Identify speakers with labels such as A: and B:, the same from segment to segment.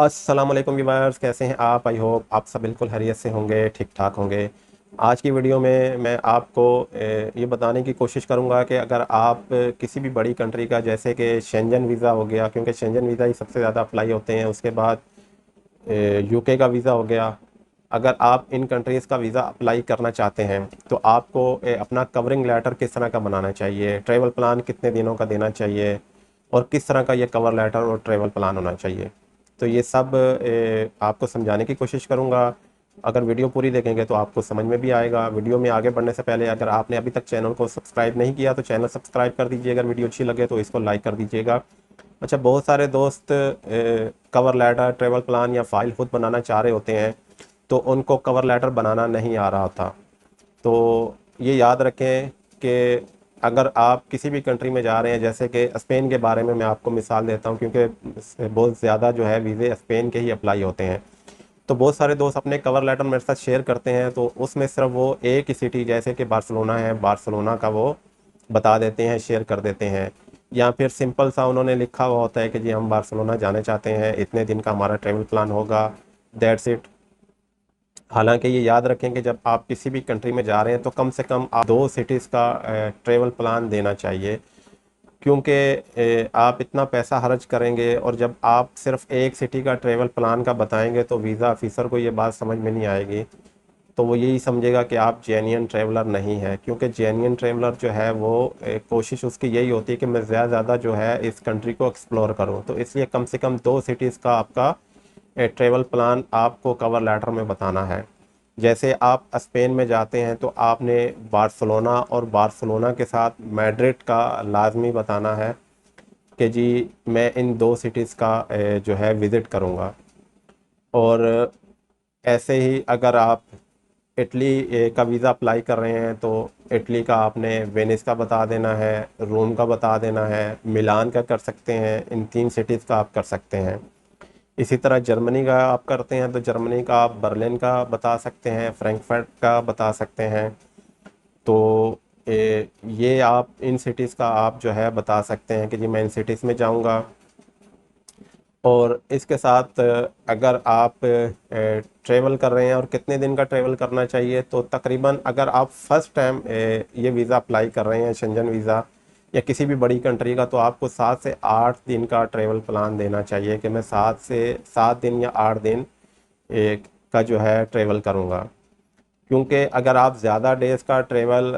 A: अस्सलाम वालेकुम व्यूअर्स, कैसे हैं आप? आई होप आप सब बिल्कुल खैरियत से होंगे, ठीक ठाक होंगे। आज की वीडियो में मैं आपको ये बताने की कोशिश करूंगा कि अगर आप किसी भी बड़ी कंट्री का, जैसे कि शेंजन वीज़ा हो गया, क्योंकि शेंजन वीज़ा ही सबसे ज़्यादा अप्लाई होते हैं, उसके बाद यूके का वीज़ा हो गया। अगर आप इन कंट्रीज़ का वीज़ा अप्लाई करना चाहते हैं तो आपको अपना कवरिंग लेटर किस तरह का बनाना चाहिए, ट्रैवल प्लान कितने दिनों का देना चाहिए और किस तरह का ये कवर लेटर और ट्रैवल प्लान होना चाहिए, तो ये सब आपको समझाने की कोशिश करूँगा। अगर वीडियो पूरी देखेंगे तो आपको समझ में भी आएगा। वीडियो में आगे बढ़ने से पहले अगर आपने अभी तक चैनल को सब्सक्राइब नहीं किया तो चैनल सब्सक्राइब कर दीजिए। अगर वीडियो अच्छी लगे तो इसको लाइक कर दीजिएगा। अच्छा, बहुत सारे दोस्त कवर लेटर, ट्रैवल प्लान या फ़ाइल खुद बनाना चाह रहे होते हैं, तो उनको कवर लेटर बनाना नहीं आ रहा था। तो ये याद रखें कि अगर आप किसी भी कंट्री में जा रहे हैं, जैसे कि स्पेन के बारे में मैं आपको मिसाल देता हूँ, क्योंकि बहुत ज़्यादा जो है वीज़े स्पेन के ही अप्लाई होते हैं। तो बहुत सारे दोस्त अपने कवर लेटर मेरे साथ शेयर करते हैं, तो उसमें सिर्फ वो एक ही सिटी, जैसे कि बार्सिलोना है, बार्सिलोना का वो बता देते हैं, शेयर कर देते हैं। या फिर सिंपल सा उन्होंने लिखा हुआ होता है कि जी हम बार्सिलोना जाना चाहते हैं, इतने दिन का हमारा ट्रैवल प्लान होगा, दैट्स इट। हालांकि ये याद रखें कि जब आप किसी भी कंट्री में जा रहे हैं तो कम से कम आप 2 सिटीज़ का ट्रैवल प्लान देना चाहिए, क्योंकि आप इतना पैसा खर्च करेंगे और जब आप सिर्फ एक सिटी का ट्रैवल प्लान का बताएंगे तो वीज़ा ऑफिसर को ये बात समझ में नहीं आएगी। तो वो यही समझेगा कि आप जेन्युइन ट्रैवलर नहीं है, क्योंकि जेन्युइन ट्रैवलर जो है वो कोशिश उसकी यही होती है कि मैं ज़्यादा ज़्यादा जो है इस कंट्री को एक्सप्लोर करूं। तो इसलिए कम से कम 2 सिटीज़ का आपका ट्रैवल प्लान आपको कवर लेटर में बताना है। जैसे आप स्पेन में जाते हैं तो आपने बार्सिलोना और बार्सिलोना के साथ मैड्रिड का लाजमी बताना है कि जी मैं इन 2 सिटीज़ का जो है विज़िट करूँगा। और ऐसे ही अगर आप इटली का वीज़ा अप्लाई कर रहे हैं तो इटली का आपने वेनिस का बता देना है, रोम का बता देना है, मिलान का कर सकते हैं, इन 3 सिटीज़ का आप कर सकते हैं। इसी तरह जर्मनी का आप करते हैं तो जर्मनी का आप बर्लिन का बता सकते हैं, फ्रैंकफर्ट का बता सकते हैं। तो ये आप इन सिटीज़ का आप जो है बता सकते हैं कि जी मैं इन सिटीज़ में जाऊंगा। और इसके साथ अगर आप ट्रैवल कर रहे हैं और कितने दिन का ट्रैवल करना चाहिए, तो तकरीबन अगर आप फर्स्ट टाइम ये वीज़ा अप्लाई कर रहे हैं, शेंजन वीज़ा या किसी भी बड़ी कंट्री का, तो आपको 7 से 8 दिन का ट्रैवल प्लान देना चाहिए कि मैं 7 से 7 दिन या 8 दिन एक का जो है ट्रैवल करूँगा। क्योंकि अगर आप ज़्यादा डेज़ का ट्रैवल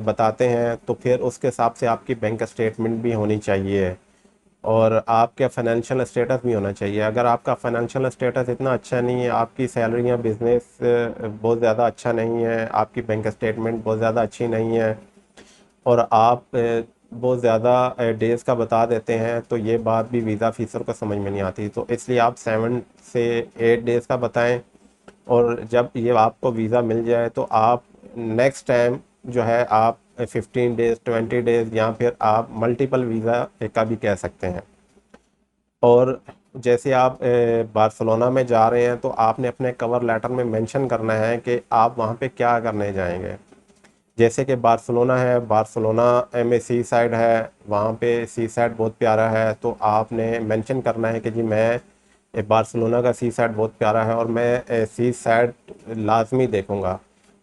A: बताते हैं तो फिर उसके हिसाब से आपकी बैंक स्टेटमेंट भी होनी चाहिए और आपका फाइनेंशियल स्टेटस भी होना चाहिए। अगर आपका फाइनेंशियल स्टेटस इतना अच्छा नहीं है, आपकी सैलरी या बिजनेस बहुत ज़्यादा अच्छा नहीं है, आपकी बैंक स्टेटमेंट बहुत ज़्यादा अच्छी नहीं है और आप बहुत ज़्यादा डेज़ का बता देते हैं, तो ये बात भी वीज़ा ऑफिसर को समझ में नहीं आती। तो इसलिए आप 7 से 8 डेज़ का बताएं। और जब ये आपको वीज़ा मिल जाए तो आप नेक्स्ट टाइम जो है आप 15 डेज़, 20 डेज़ या फिर आप मल्टीपल वीज़ा का भी कह सकते हैं। और जैसे आप बार्सिलोना में जा रहे हैं तो आपने अपने कवर लेटर में मेंशन करना है कि आप वहाँ पे क्या करने जाएंगे। जैसे कि बार्सिलोना है, बार्सिलोना में सी साइड है, वहाँ पे सी साइड बहुत प्यारा है, तो आपने मेंशन करना है कि जी मैं बार्सिलोना का सी साइड बहुत प्यारा है और मैं सी साइड लाजमी देखूँगा।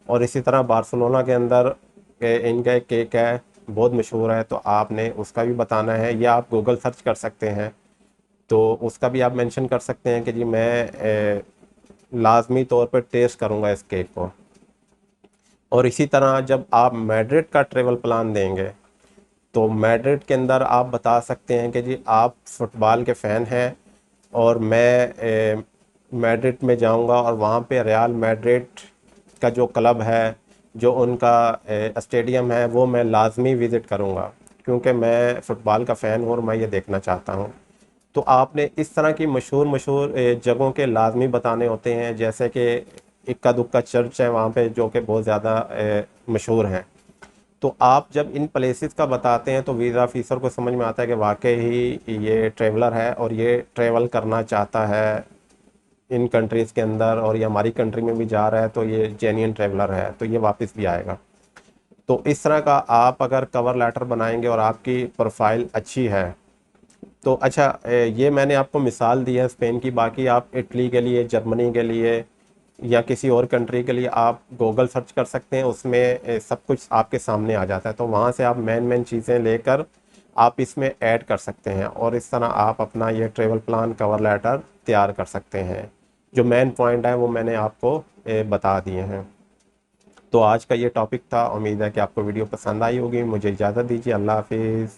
A: और इसी तरह बार्सिलोना के अंदर इनका एक केक है, बहुत मशहूर है, तो आपने उसका भी बताना है, या आप गूगल सर्च कर सकते हैं तो उसका भी आप मेंशन कर सकते हैं कि जी मैं लाजमी तौर पर टेस्ट करूँगा इस केक को। और इसी तरह जब आप मैड्रिड का ट्रेवल प्लान देंगे तो मैड्रिड के अंदर आप बता सकते हैं कि जी आप फुटबॉल के फ़ैन हैं और मैं मैड्रिड में जाऊंगा और वहाँ पे रियल मैड्रिड का जो क्लब है, जो उनका स्टेडियम है, वो मैं लाजमी विज़िट करूँगा, क्योंकि मैं फ़ुटबॉल का फ़ैन हूँ और मैं ये देखना चाहता हूँ। तो आपने इस तरह की मशहूर मशहूर जगहों के लाजमी बताने होते हैं। जैसे कि इक्का दुक्का चर्च है वहाँ पे जो कि बहुत ज़्यादा मशहूर हैं। तो आप जब इन प्लेसेस का बताते हैं तो वीज़ा ऑफिसर को समझ में आता है कि वाकई ही ये ट्रैवलर है और ये ट्रैवल करना चाहता है इन कंट्रीज़ के अंदर, और ये हमारी कंट्री में भी जा रहा है, तो ये जेन्युइन ट्रैवलर है, तो ये वापस भी आएगा। तो इस तरह का आप अगर कवर लेटर बनाएंगे और आपकी प्रोफाइल अच्छी है तो अच्छा, ये मैंने आपको मिसाल दी है स्पेन की। बाकी आप इटली के लिए, जर्मनी के लिए या किसी और कंट्री के लिए आप गूगल सर्च कर सकते हैं, उसमें सब कुछ आपके सामने आ जाता है। तो वहाँ से आप मेन मेन चीज़ें लेकर आप इसमें ऐड कर सकते हैं और इस तरह आप अपना ये ट्रेवल प्लान, कवर लेटर तैयार कर सकते हैं। जो मेन पॉइंट है वो मैंने आपको बता दिए हैं। तो आज का ये टॉपिक था। उम्मीद है कि आपको वीडियो पसंद आई होगी। मुझे इजाज़त दीजिए। अल्लाह हाफिज़।